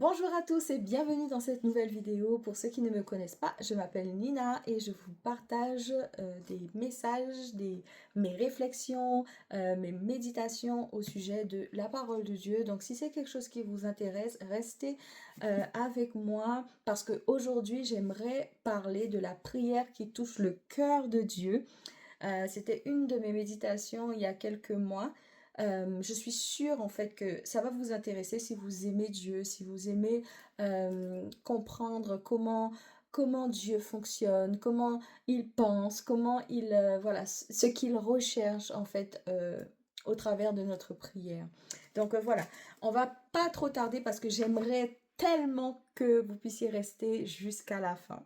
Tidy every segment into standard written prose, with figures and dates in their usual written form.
Bonjour à tous et bienvenue dans cette nouvelle vidéo. Pour ceux qui ne me connaissent pas, je m'appelle Nina et je vous partage des messages, mes réflexions, mes méditations au sujet de la parole de Dieu. Donc si c'est quelque chose qui vous intéresse, restez avec moi parce qu'aujourd'hui j'aimerais parler de la prière qui touche le cœur de Dieu. C'était une de mes méditations il y a quelques mois. Je suis sûre en fait que ça va vous intéresser si vous aimez Dieu, si vous aimez comprendre comment Dieu fonctionne, comment il pense, comment il voilà ce qu'il recherche en fait au travers de notre prière. Donc voilà, on va pas trop tarder parce que j'aimerais tellement que vous puissiez rester jusqu'à la fin.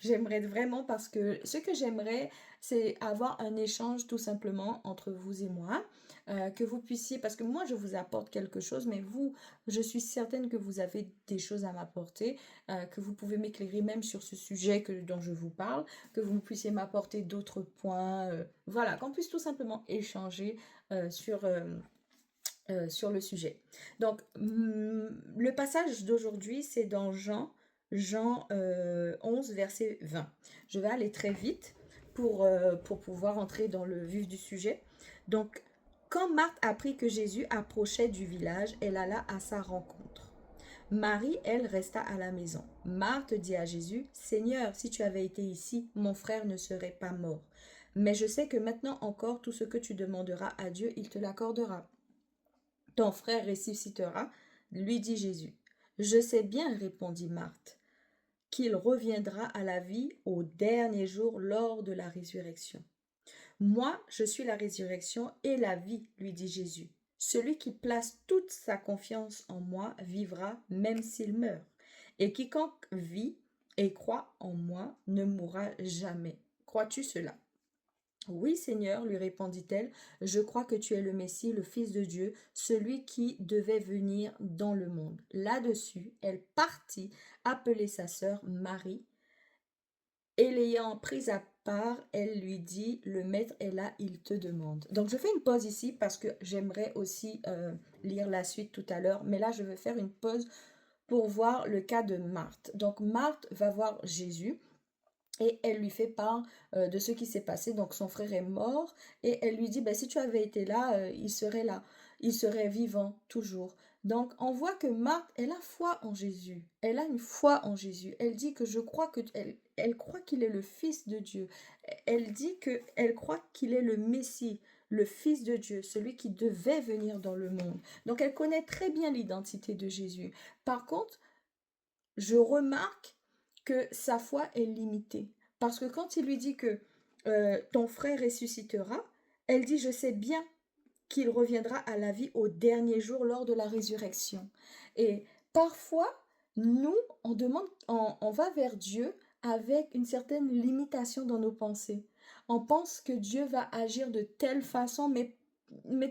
J'aimerais vraiment parce que ce que j'aimerais, c'est avoir un échange tout simplement entre vous et moi, que vous puissiez, parce que moi je vous apporte quelque chose, mais vous, je suis certaine que vous avez des choses à m'apporter, que vous pouvez m'éclairer même sur ce sujet dont je vous parle, que vous puissiez m'apporter d'autres points, voilà, qu'on puisse tout simplement échanger sur le sujet. Donc, le passage d'aujourd'hui, c'est dans Jean 11, verset 20. Je vais aller très vite pour pouvoir entrer dans le vif du sujet. Donc, quand Marthe apprit que Jésus approchait du village, elle alla à sa rencontre. Marie, elle, resta à la maison. Marthe dit à Jésus, Seigneur, si tu avais été ici, mon frère ne serait pas mort. Mais je sais que maintenant encore, tout ce que tu demanderas à Dieu, il te l'accordera. Ton frère ressuscitera, lui dit Jésus. Je sais bien, répondit Marthe, qu'il reviendra à la vie au dernier jour lors de la résurrection. Moi, je suis la résurrection et la vie, lui dit Jésus. Celui qui place toute sa confiance en moi vivra même s'il meurt. Et quiconque vit et croit en moi ne mourra jamais. Crois-tu cela? Oui, Seigneur, lui répondit-elle, je crois que tu es le Messie, le Fils de Dieu, celui qui devait venir dans le monde. Là-dessus, elle partit appeler sa sœur Marie, et l'ayant prise à part, elle lui dit, le maître est là, il te demande. Donc je fais une pause ici parce que j'aimerais aussi lire la suite tout à l'heure, mais là je vais faire une pause pour voir le cas de Marthe. Donc Marthe va voir Jésus. Et elle lui fait part de ce qui s'est passé. Donc son frère est mort et elle lui dit, bah, si tu avais été là, il serait là. Il serait vivant toujours. Donc on voit que Marthe, elle a foi en Jésus. Elle a une foi en Jésus. Elle dit que je crois que elle croit qu'il est le Fils de Dieu. Elle dit que elle croit qu'il est le Messie, le Fils de Dieu, celui qui devait venir dans le monde. Donc elle connaît très bien l'identité de Jésus. Par contre, je remarque que sa foi est limitée. Parce que quand il lui dit que ton frère ressuscitera, elle dit, je sais bien qu'il reviendra à la vie au dernier jour lors de la résurrection. Et parfois, nous, on va vers Dieu avec une certaine limitation dans nos pensées. On pense que Dieu va agir de telle façon, mais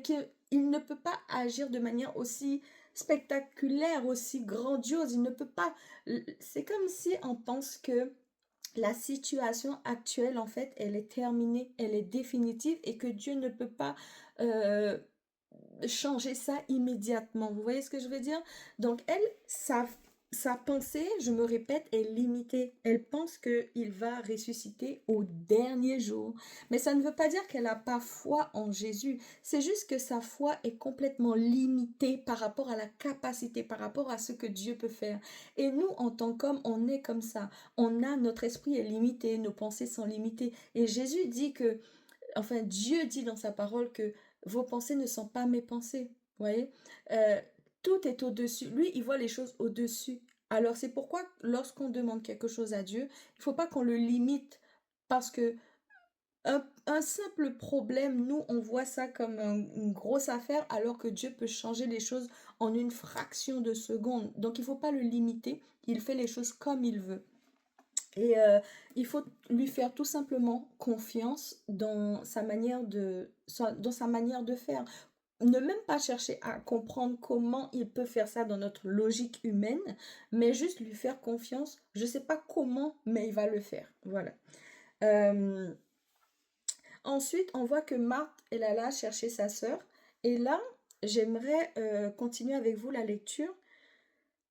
qu'il ne peut pas agir de manière aussi spectaculaire, aussi grandiose. Il ne peut pas. C'est comme si on pense que la situation actuelle, en fait, elle est terminée, elle est définitive et que Dieu ne peut pas euh, changer ça immédiatement. Vous voyez ce que je veux dire? Donc, elle, sa pensée, je me répète, est limitée. Elle pense qu'il va ressusciter au dernier jour. Mais ça ne veut pas dire qu'elle n'a pas foi en Jésus. C'est juste que sa foi est complètement limitée par rapport à la capacité, par rapport à ce que Dieu peut faire. Et nous, en tant qu'hommes, on est comme ça. Notre esprit est limité, nos pensées sont limitées. Et Jésus dit enfin, Dieu dit dans sa parole que vos pensées ne sont pas mes pensées. Vous voyez? Euh, tout est au-dessus. Lui, il voit les choses au-dessus. Alors, c'est pourquoi, lorsqu'on demande quelque chose à Dieu, il ne faut pas qu'on le limite. Parce que un simple problème, nous, on voit ça comme une grosse affaire, alors que Dieu peut changer les choses en une fraction de seconde. Donc, il ne faut pas le limiter. Il fait les choses comme il veut. Et il faut lui faire tout simplement confiance dans sa manière de faire. Ne même pas chercher à comprendre comment il peut faire ça dans notre logique humaine, mais juste lui faire confiance. Je ne sais pas comment, mais il va le faire. Voilà. Euh, Ensuite, on voit que Marthe, elle alla chercher sa sœur. Et là, j'aimerais continuer avec vous la lecture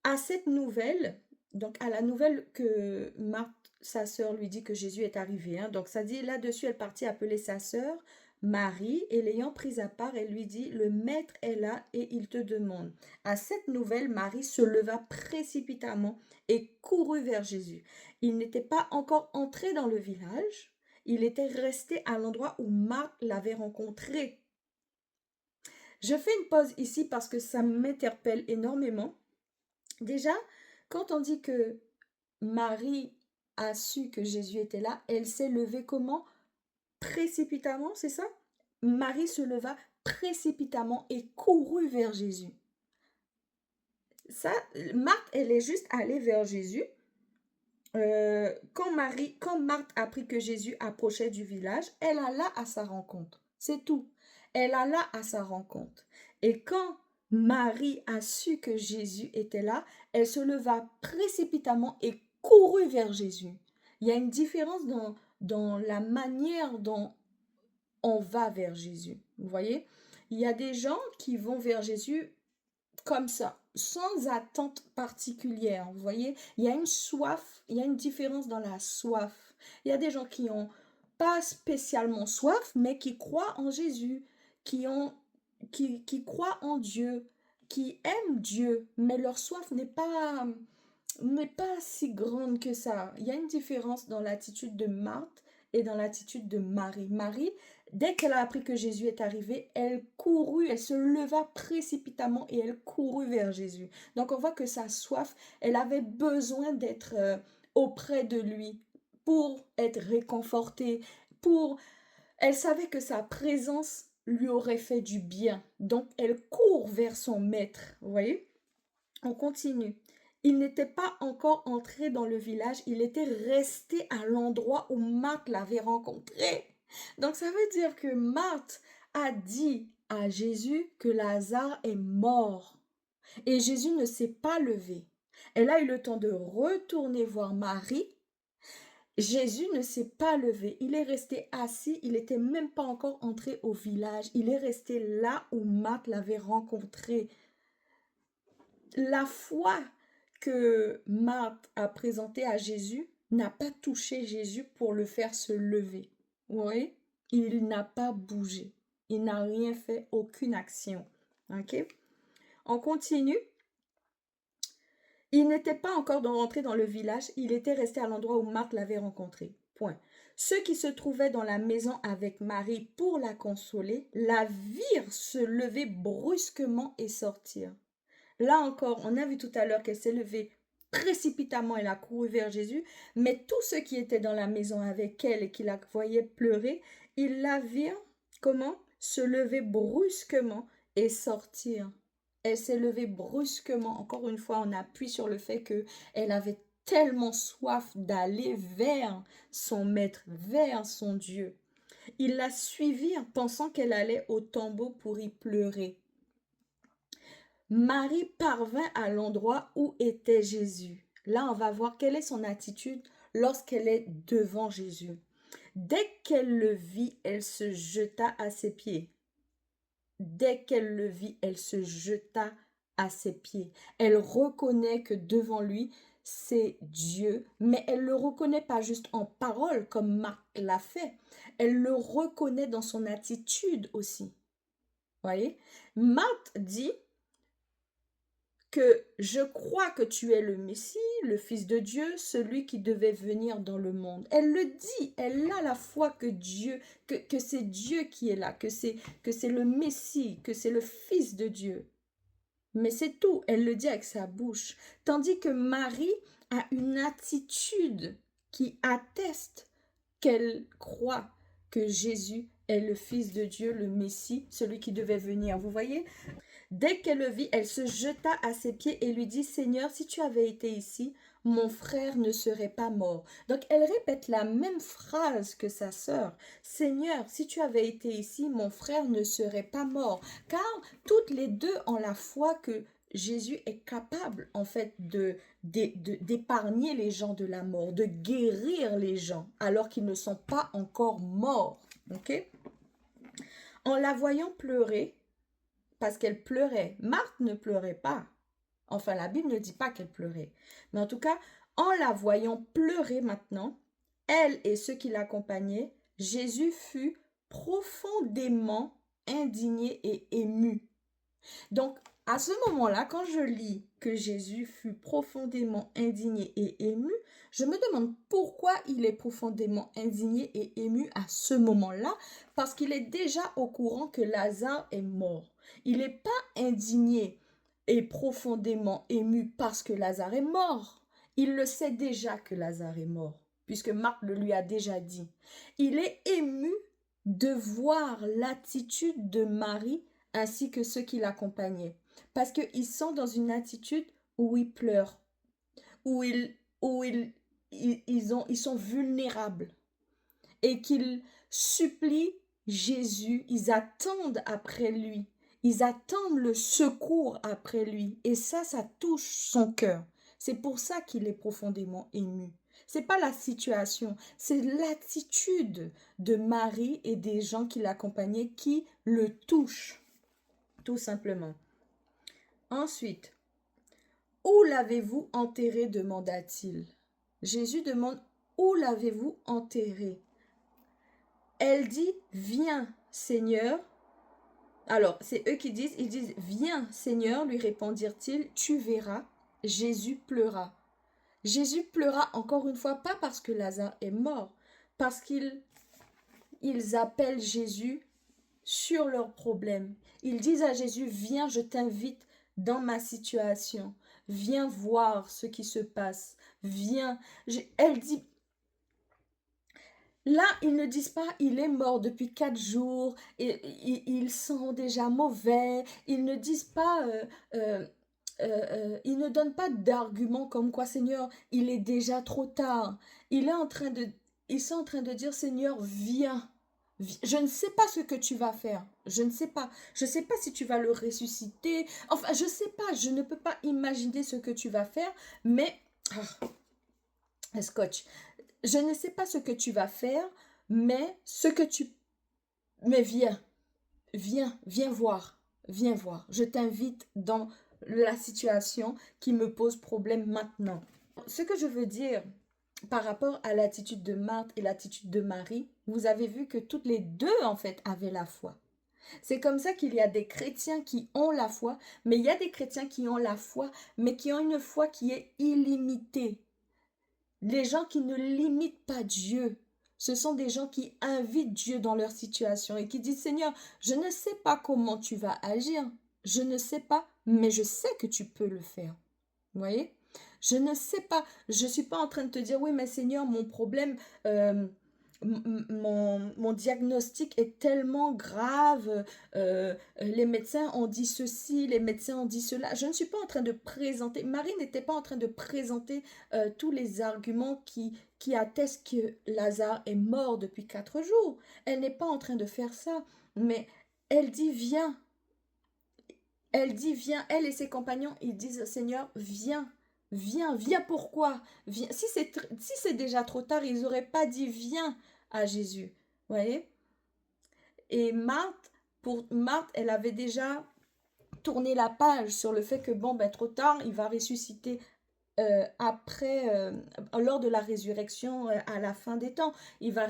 À cette nouvelle, donc à la nouvelle que Marthe, sa sœur, lui dit que Jésus est arrivé, hein, donc ça dit là-dessus, elle partit appeler sa sœur Marie, et l'ayant prise à part, elle lui dit, le maître est là et il te demande. À cette nouvelle, Marie se leva précipitamment et courut vers Jésus. Il n'était pas encore entré dans le village, il était resté à l'endroit où Marthe l'avait rencontré. Je fais une pause ici parce que ça m'interpelle énormément. Déjà, quand on dit que Marie a su que Jésus était là, elle s'est levée comment? Précipitamment, c'est ça? Marie se leva précipitamment et courut vers Jésus. Ça, Marthe, elle est juste allée vers Jésus. Quand Marthe apprit que Jésus approchait du village, elle alla à sa rencontre. C'est tout. Elle alla à sa rencontre. Et quand Marie a su que Jésus était là, elle se leva précipitamment et courut vers Jésus. Il y a une différence dans la manière dont on va vers Jésus. Vous voyez? Il y a des gens qui vont vers Jésus comme ça, sans attente particulière. Vous voyez, il y a une soif, il y a une différence dans la soif. Il y a des gens qui ont pas spécialement soif, mais qui croient en Jésus, qui croient en Dieu, qui aiment Dieu, mais leur soif n'est pas si grande que ça. Il y a une différence dans l'attitude de Marthe et dans l'attitude de Marie. Marie, dès qu'elle a appris que Jésus est arrivé, elle courut, elle se leva précipitamment et elle courut vers Jésus. Donc on voit que sa soif, elle avait besoin d'être auprès de lui pour être réconfortée, pour... Elle savait que sa présence lui aurait fait du bien. Donc elle court vers son maître. Vous voyez? On continue. Il n'était pas encore entré dans le village, il était resté à l'endroit où Marthe l'avait rencontré. Donc ça veut dire que Marthe a dit à Jésus que Lazare est mort. Et Jésus ne s'est pas levé. Elle a eu le temps de retourner voir Marie. Jésus ne s'est pas levé. Il est resté assis. Il n'était même pas encore entré au village. Il est resté là où Marthe l'avait rencontré. La foi que Marthe a présentée à Jésus n'a pas touché Jésus pour le faire se lever. Vous voyez? Il n'a pas bougé. Il n'a rien fait, aucune action. Ok? On continue. Il n'était pas encore rentré dans le village. Il était resté à l'endroit où Marthe l'avait rencontré. Point. Ceux qui se trouvaient dans la maison avec Marie pour la consoler la virent se lever brusquement et sortir. Là encore, on a vu tout à l'heure qu'elle s'est levée précipitamment, elle a couru vers Jésus, mais tous ceux qui étaient dans la maison avec elle et qui la voyaient pleurer, ils la virent, comment? Se lever brusquement et sortir. Elle s'est levée brusquement. Encore une fois, on appuie sur le fait qu'elle avait tellement soif d'aller vers son maître, vers son Dieu. Ils la suivirent pensant qu'elle allait au tombeau pour y pleurer. Marie parvint à l'endroit où était Jésus. Là, on va voir quelle est son attitude lorsqu'elle est devant Jésus. Dès qu'elle le vit, elle se jeta à ses pieds. Dès qu'elle le vit, elle se jeta à ses pieds. Elle reconnaît que devant lui, c'est Dieu, mais elle ne le reconnaît pas juste en parole comme Marc l'a fait. Elle le reconnaît dans son attitude aussi. Voyez? Marthe dit que je crois que tu es le Messie, le Fils de Dieu, celui qui devait venir dans le monde. Elle le dit, elle a la foi que Dieu, que c'est Dieu qui est là, que c'est le Messie, que c'est le Fils de Dieu. Mais c'est tout, elle le dit avec sa bouche. Tandis que Marie a une attitude qui atteste qu'elle croit que Jésus est le Fils de Dieu, le Messie, celui qui devait venir. Vous voyez? Dès qu'elle le vit, elle se jeta à ses pieds et lui dit, Seigneur, si tu avais été ici, mon frère ne serait pas mort. Donc elle répète la même phrase que sa sœur. Seigneur, si tu avais été ici, mon frère ne serait pas mort. Car toutes les deux ont la foi que Jésus est capable en fait d'épargner les gens de la mort, de guérir les gens alors qu'ils ne sont pas encore morts. Ok? En la voyant pleurer, parce qu'elle pleurait. Marthe ne pleurait pas. Enfin, la Bible ne dit pas qu'elle pleurait. Mais en tout cas, en la voyant pleurer maintenant, elle et ceux qui l'accompagnaient, Jésus fut profondément indigné et ému. Donc, à ce moment-là, quand je lis que Jésus fut profondément indigné et ému, je me demande pourquoi il est profondément indigné et ému à ce moment-là, parce qu'il est déjà au courant que Lazare est mort. Il n'est pas indigné et profondément ému parce que Lazare est mort. Il le sait déjà que Lazare est mort, puisque Marc le lui a déjà dit. Il est ému de voir l'attitude de Marie ainsi que ceux qui l'accompagnaient. Parce qu'ils sont dans une attitude où ils pleurent, où ils sont vulnérables et qu'ils supplient Jésus, ils attendent après lui, ils attendent le secours après lui. Et ça touche son cœur. C'est pour ça qu'il est profondément ému. C'est pas la situation, c'est l'attitude de Marie et des gens qui l'accompagnaient qui le touche, tout simplement. Ensuite, où l'avez-vous enterré, demanda-t-il. Jésus demande, où l'avez-vous enterré? Elle dit, viens, Seigneur. Alors, c'est eux qui disent, ils disent, viens, Seigneur, lui répondirent-ils, tu verras. Jésus pleura. Jésus pleura encore une fois, pas parce que Lazare est mort, parce qu'ils appellent Jésus sur leurs problèmes. Ils disent à Jésus, viens, je t'invite dans ma situation. Viens voir ce qui se passe. Viens. Elle dit, là, ils ne disent pas, il est mort depuis 4 jours, et ils sont déjà mauvais. Ils ne disent pas, ils ne donnent pas d'arguments comme quoi, Seigneur, il est déjà trop tard. Ils sont en train de dire, Seigneur, viens. Je ne sais pas ce que tu vas faire. Je ne sais pas. Je ne sais pas si tu vas le ressusciter. Enfin, je ne sais pas. Je ne peux pas imaginer ce que tu vas faire. Mais, scotch. Je ne sais pas ce que tu vas faire, mais viens. Viens voir. Viens voir. Je t'invite dans la situation qui me pose problème maintenant. Ce que je veux dire par rapport à l'attitude de Marthe et l'attitude de Marie, vous avez vu que toutes les deux, en fait, avaient la foi. C'est comme ça qu'il y a des chrétiens qui ont la foi, mais il y a des chrétiens qui ont la foi, mais qui ont une foi qui est illimitée. Les gens qui ne limitent pas Dieu, ce sont des gens qui invitent Dieu dans leur situation et qui disent, Seigneur, je ne sais pas comment tu vas agir, je ne sais pas, mais je sais que tu peux le faire. Vous voyez? Je ne sais pas, je ne suis pas en train de te dire, oui, mais Seigneur, mon problème, mon diagnostic est tellement grave, les médecins ont dit ceci, les médecins ont dit cela. Je ne suis pas en train de présenter, Marie n'était pas en train de présenter tous les arguments qui attestent que Lazare est mort depuis 4 jours. Elle n'est pas en train de faire ça, mais elle dit, viens. Elle dit, viens, elle et ses compagnons, ils disent, Seigneur, viens, viens pourquoi? Viens. Si c'est déjà trop tard, ils n'auraient pas dit, viens à Jésus. Vous voyez? Et pour Marthe, elle avait déjà tourné la page sur le fait que, bon, ben, trop tard, il va ressusciter lors de la résurrection à la fin des temps, il va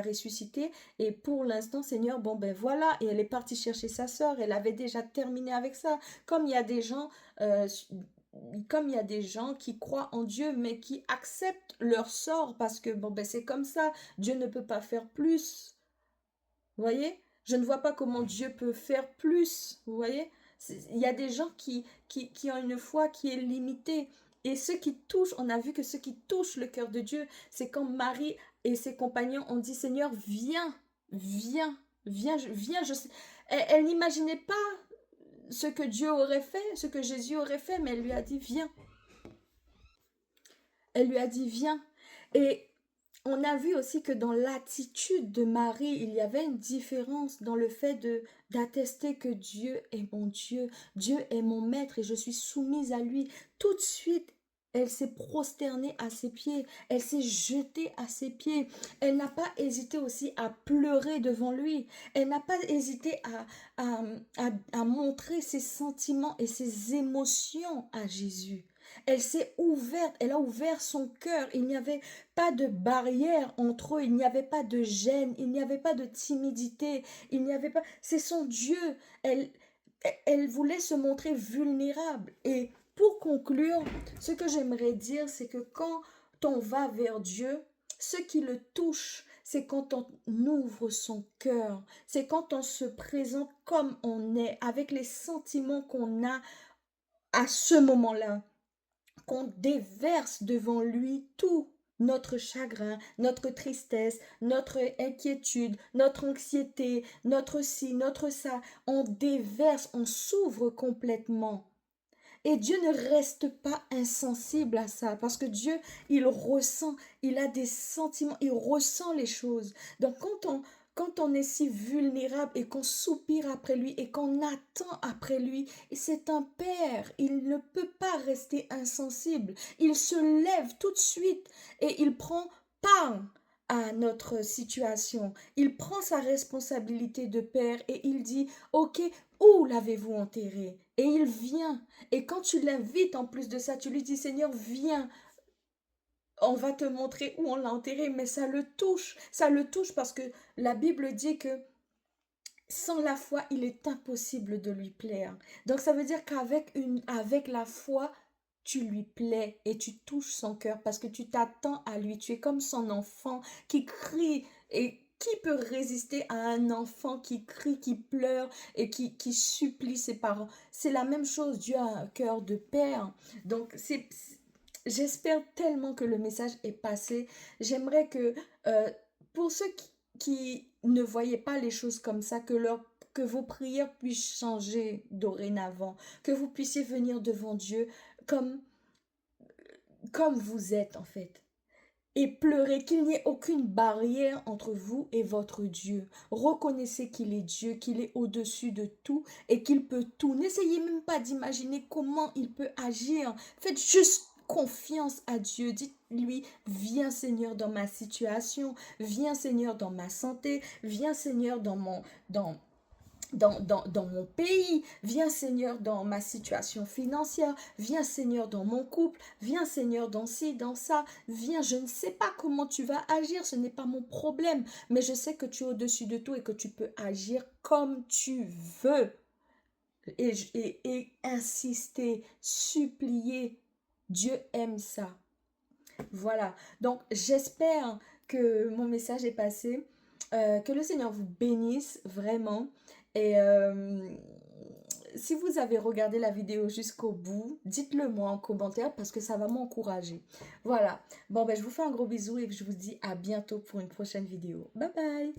ressusciter et pour l'instant, Seigneur, bon ben voilà, et elle est partie chercher sa sœur, elle avait déjà terminé avec ça, comme il y a des gens qui croient en Dieu mais qui acceptent leur sort parce que bon ben c'est comme ça, Dieu ne peut pas faire plus, vous voyez, je ne vois pas comment Dieu peut faire plus, vous voyez, il y a des gens qui ont une foi qui est limitée. Et ceux qui touchent, on a vu que ceux qui touchent le cœur de Dieu, c'est quand Marie et ses compagnons ont dit, Seigneur, viens, viens, viens, viens. Elle n'imaginait pas ce que Dieu aurait fait, ce que Jésus aurait fait, mais elle lui a dit, viens. Elle lui a dit, viens. Et on a vu aussi que dans l'attitude de Marie, il y avait une différence dans le fait d'attester que Dieu est mon Dieu, Dieu est mon maître et je suis soumise à lui. Tout de suite, Elle s'est prosternée à ses pieds, elle s'est jetée à ses pieds. Elle n'a pas hésité aussi à pleurer devant lui. Elle n'a pas hésité à montrer ses sentiments et ses émotions à Jésus. Elle s'est ouverte, elle a ouvert son cœur. Il n'y avait pas de barrière entre eux, il n'y avait pas de gêne, il n'y avait pas de timidité, il n'y avait pas... C'est son Dieu. Elle, elle voulait se montrer vulnérable. Et pour conclure, ce que j'aimerais dire, c'est que quand on va vers Dieu, ce qui le touche, c'est quand on ouvre son cœur, c'est quand on se présente comme on est, avec les sentiments qu'on a à ce moment-là, qu'on déverse devant lui tout. Notre chagrin, notre tristesse, notre inquiétude, notre anxiété, notre ci, notre ça, on déverse, on s'ouvre complètement. Et Dieu ne reste pas insensible à ça, parce que Dieu, il ressent, il a des sentiments, il ressent les choses. Donc quand on est si vulnérable et qu'on soupire après lui et qu'on attend après lui, c'est un père, il ne peut pas rester insensible. Il se lève tout de suite et il prend part à notre situation. Il prend sa responsabilité de père et il dit, OK, où l'avez-vous enterré? Et il vient. Et quand tu l'invites en plus de ça, tu lui dis, Seigneur, viens, on va te montrer où on l'a enterré, mais ça le touche parce que la Bible dit que sans la foi, il est impossible de lui plaire. Donc ça veut dire avec la foi, tu lui plais et tu touches son cœur parce que tu t'attends à lui. Tu es comme son enfant qui crie. Et qui peut résister à un enfant qui crie, qui pleure et qui supplie ses parents? C'est la même chose. Dieu a un cœur de père. Donc j'espère tellement que le message est passé. J'aimerais que euh, pour ceux qui ne voyaient pas les choses comme ça, que vos prières puissent changer dorénavant, que vous puissiez venir devant Dieu comme, comme vous êtes en fait. Et pleurer, qu'il n'y ait aucune barrière entre vous et votre Dieu. Reconnaissez qu'il est Dieu, qu'il est au-dessus de tout et qu'il peut tout. N'essayez même pas d'imaginer comment il peut agir. Faites juste confiance à Dieu. Dites-lui, viens Seigneur dans ma situation, viens Seigneur dans ma santé, viens Seigneur dans mon pays, viens Seigneur dans ma situation financière, viens Seigneur dans mon couple, viens Seigneur dans ci, dans ça, viens, je ne sais pas comment tu vas agir, ce n'est pas mon problème, mais je sais que tu es au-dessus de tout et que tu peux agir comme tu veux. Et insister, supplier, Dieu aime ça. Voilà, donc j'espère que mon message est passé, que le Seigneur vous bénisse vraiment. Et si vous avez regardé la vidéo jusqu'au bout, dites-le moi en commentaire parce que ça va m'encourager. Voilà, bon ben je vous fais un gros bisou et je vous dis à bientôt pour une prochaine vidéo. Bye bye!